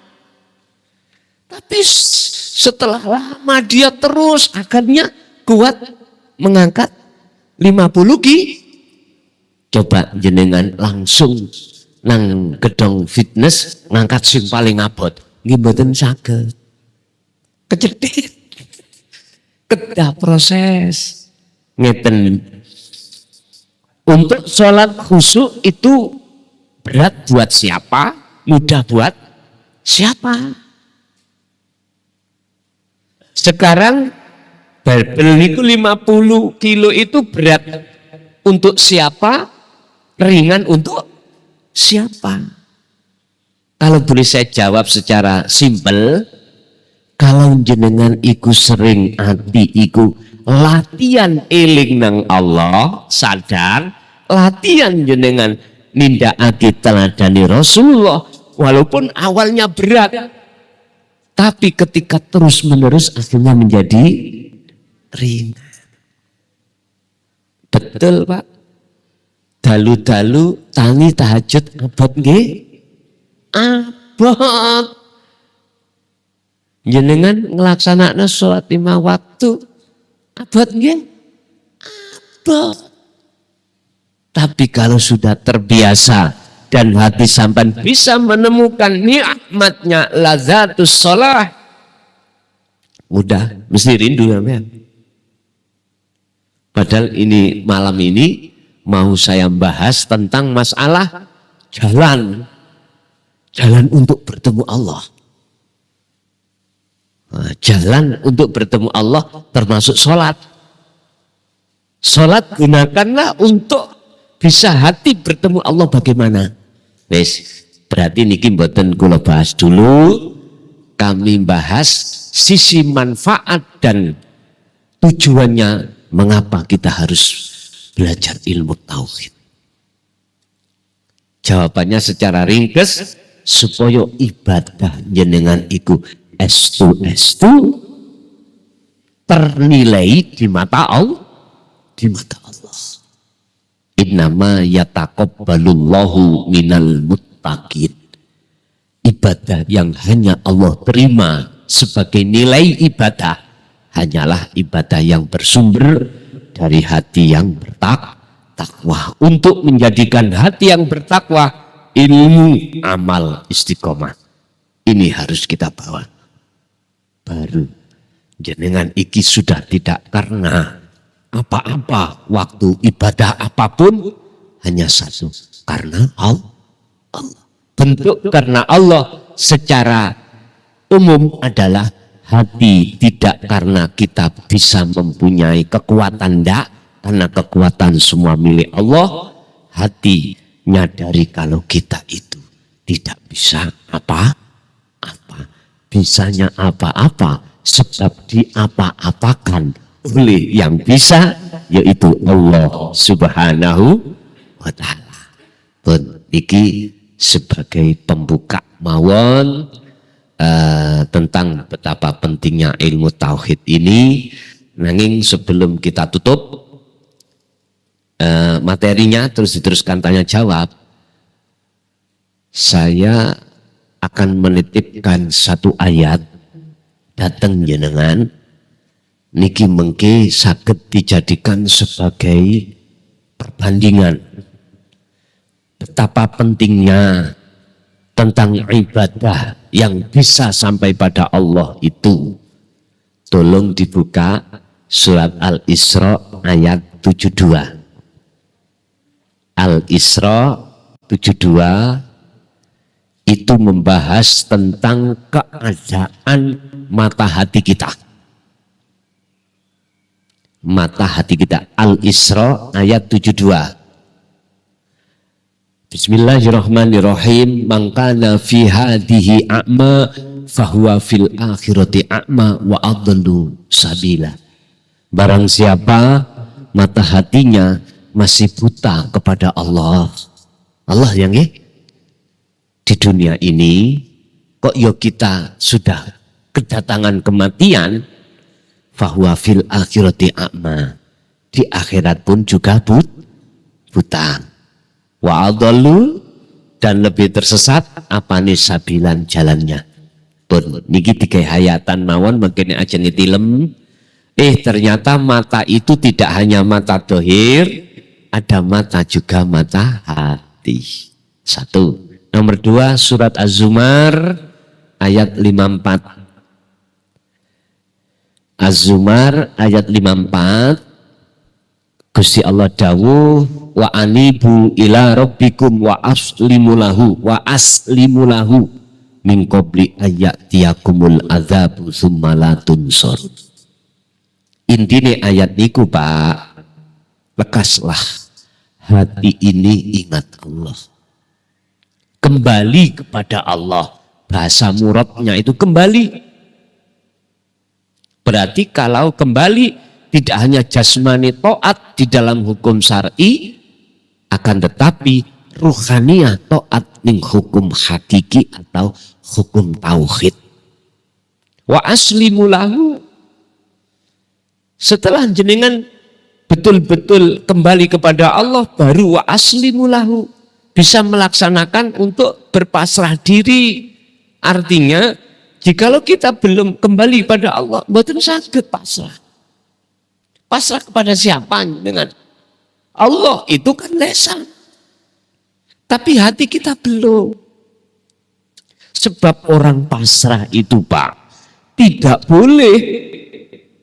Tapi setelah lama dia terus akhirnya kuat mengangkat 50 ki. Coba jenengan langsung nang gedung fitness ngangkat sing paling abot. Nggih mboten saged. Kecethit. Kedah proses. Ngeten. Untuk sholat khusyuk itu berat buat siapa? Mudah buat siapa? Sekarang barbel itu 50 kilo itu berat untuk siapa? Ringan untuk siapa? Kalau boleh saya jawab secara simpel, kalau jenengan iku sering hati iku latihan eling nang Allah, sadar, latihan jenengan nindakake teladani Rasulullah, walaupun awalnya berat, Tapi ketika terus-menerus akhirnya menjadi ringan. Betul Pak. Dalu-dalu tangi tahajud abot nggih? Abot. Jenengan ngelaksanakna sholat 5 waktu abot nggih? Abot. Tapi kalau sudah terbiasa dan hati sampai bisa menemukan nikmatnya lazatus sholah, mudah, mesti rindu sampean. Padahal ini malam ini mau saya bahas tentang masalah jalan untuk bertemu Allah. Nah, jalan untuk bertemu Allah termasuk sholat. Sholat gunakanlah untuk bisa hati bertemu Allah bagaimana. Wes, berarti niki mboten kula bahas dulu. Kami bahas sisi manfaat dan tujuannya mengapa kita harus belajar ilmu tauhid. Jawabannya secara ringkas, supaya ibadah jenengan iku estu ternilai di mata Allah. Di mata Allah. Innama yataqabbalullahu minal muttaqin. Ibadah yang hanya Allah terima sebagai nilai ibadah hanyalah ibadah yang bersumber dari hati yang bertakwa. Untuk menjadikan hati yang bertakwa, ilmu, amal, istiqomah. Ini harus kita bawa. Baru jenengan iki sudah tidak karena apa-apa, waktu ibadah apapun hanya satu, karena Allah. Bentuk karena Allah secara umum adalah hati, tidak karena kita bisa mempunyai kekuatan, tidak, karena kekuatan semua milik Allah. Hati nyadari kalau kita itu tidak bisa apa-apa, bisanya apa-apa sebab diapa-apakan oleh yang bisa, yaitu Allah Subhanahu wa Ta'ala. Pun iki sebagai pembuka mawon tentang betapa pentingnya ilmu tauhid ini. Nanging sebelum kita tutup materinya, terus diteruskan tanya jawab, saya akan menitipkan satu ayat datang jenengan niki mengke saged dijadikan sebagai perbandingan betapa pentingnya tentang ibadah yang bisa sampai pada Allah itu. Tolong dibuka surat Al-Isra ayat 72. Al-Isra 72 itu membahas tentang keadaan mata hati kita. Mata hati kita. Al-Isra ayat 72. Bismillahirrahmanirrahim. Man kana fi hadhihi a'ma fahuwa fil akhirati a'ma wa adallu sabila. Barang siapa mata hatinya masih buta kepada Allah. Allah yang di dunia ini kok yo kita sudah kedatangan kematian, fahuwa fil akhirati a'ma. Di akhirat pun juga buta. Wa adallu, dan lebih tersesat apa nih sabilan jalannya. Pun niki tiga hayatan mawon makin aja nitilem. Ternyata mata itu tidak hanya mata dohir, ada mata juga mata hati. Satu. Nomor 2 surat Az-Zumar ayat 54. Az-Zumar ayat 54. Gusti Allah dawuh wa anibu ila rabbikum wa aslimu lahu min qabli ayyatiyakumul adzabu tsumma la tunsur. Intine ayat niku Pak, lekaslah hati ini ingat Allah. Kembali kepada Allah. Bahasa muradnya itu kembali. Berarti kalau kembali tidak hanya jasmani taat di dalam hukum syar'i, akan tetapi ruhaniyah taat ning hukum hakiki atau hukum tauhid. Wa aslimu lahu. Setelah jenengan betul-betul kembali kepada Allah, baru wa aslimu lahu, bisa melaksanakan untuk berpasrah diri. Artinya, jikalau kita belum kembali pada Allah, mboten saged pasrah. Pasrah kepada siapa? Dengan Allah itu kan lesan. Tapi hati kita belum. Sebab orang pasrah itu, Pak, tidak boleh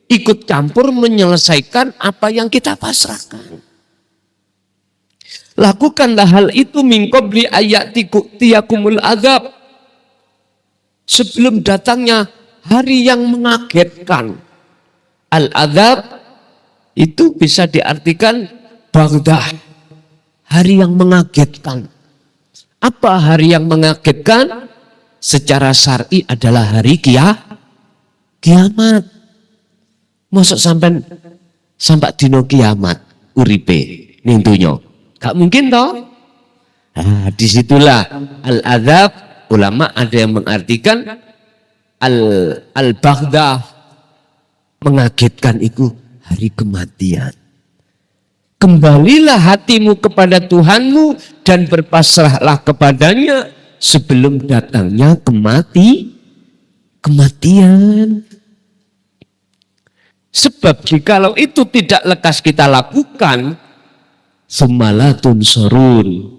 ikut campur menyelesaikan apa yang kita pasrahkan. Lakukanlah hal itu min qabli ayatikumul adzab. Sebelum datangnya hari yang mengagetkan. Al-adzab itu bisa diartikan bagdah, hari yang mengagetkan. Apa hari yang mengagetkan? Secara syar'i adalah hari kiamat. Masuk sampai dino kiamat uripe ning donya. Gak mungkin toh? Nah, disitulah al-adzab, ulama ada yang mengartikan al-baghdha, mengagetkan itu hari kematian. Kembalilah hatimu kepada Tuhanmu dan berpasrahlah kepadanya sebelum datangnya kematian. Sebab jikalau itu tidak lekas kita lakukan, semalatun sorun,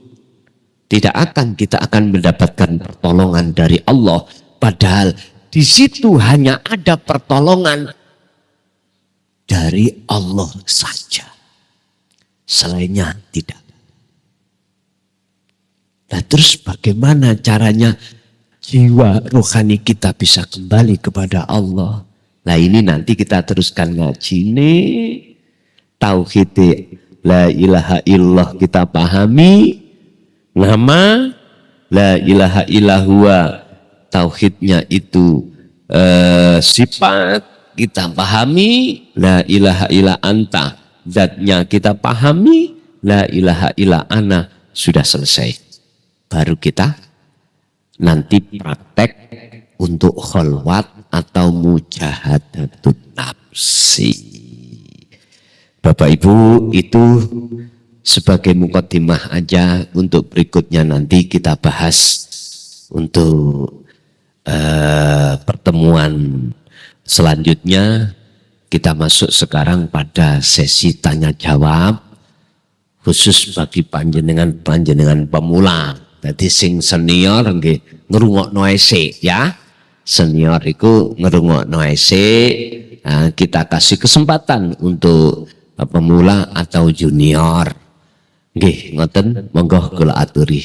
tidak akan kita akan mendapatkan pertolongan dari Allah. Padahal di situ hanya ada pertolongan dari Allah saja. Selainnya tidak. Nah, terus bagaimana caranya jiwa rohani kita bisa kembali kepada Allah? Nah, ini nanti kita teruskan ngaji ini. Tauhid la ilaha illallah kita pahami. Nama la ilaha illahua, tauhidnya itu sifat kita pahami. La ilaha illa anta, zatnya kita pahami. La ilaha illa ana, sudah selesai. Baru kita nanti praktek untuk kholwat atau mujahadatun nafsi. Bapak Ibu, itu sebagai mukadimah aja. Untuk berikutnya nanti kita bahas untuk pertemuan selanjutnya. Kita masuk sekarang pada sesi tanya jawab khusus bagi panjenengan pemula. Jadi sing senior nggih ngrungokno esik ya. Senior iku ngrungokno esik. Nah, kita kasih kesempatan untuk pemula atau junior. Nggih, ngoten, monggo kula aturi.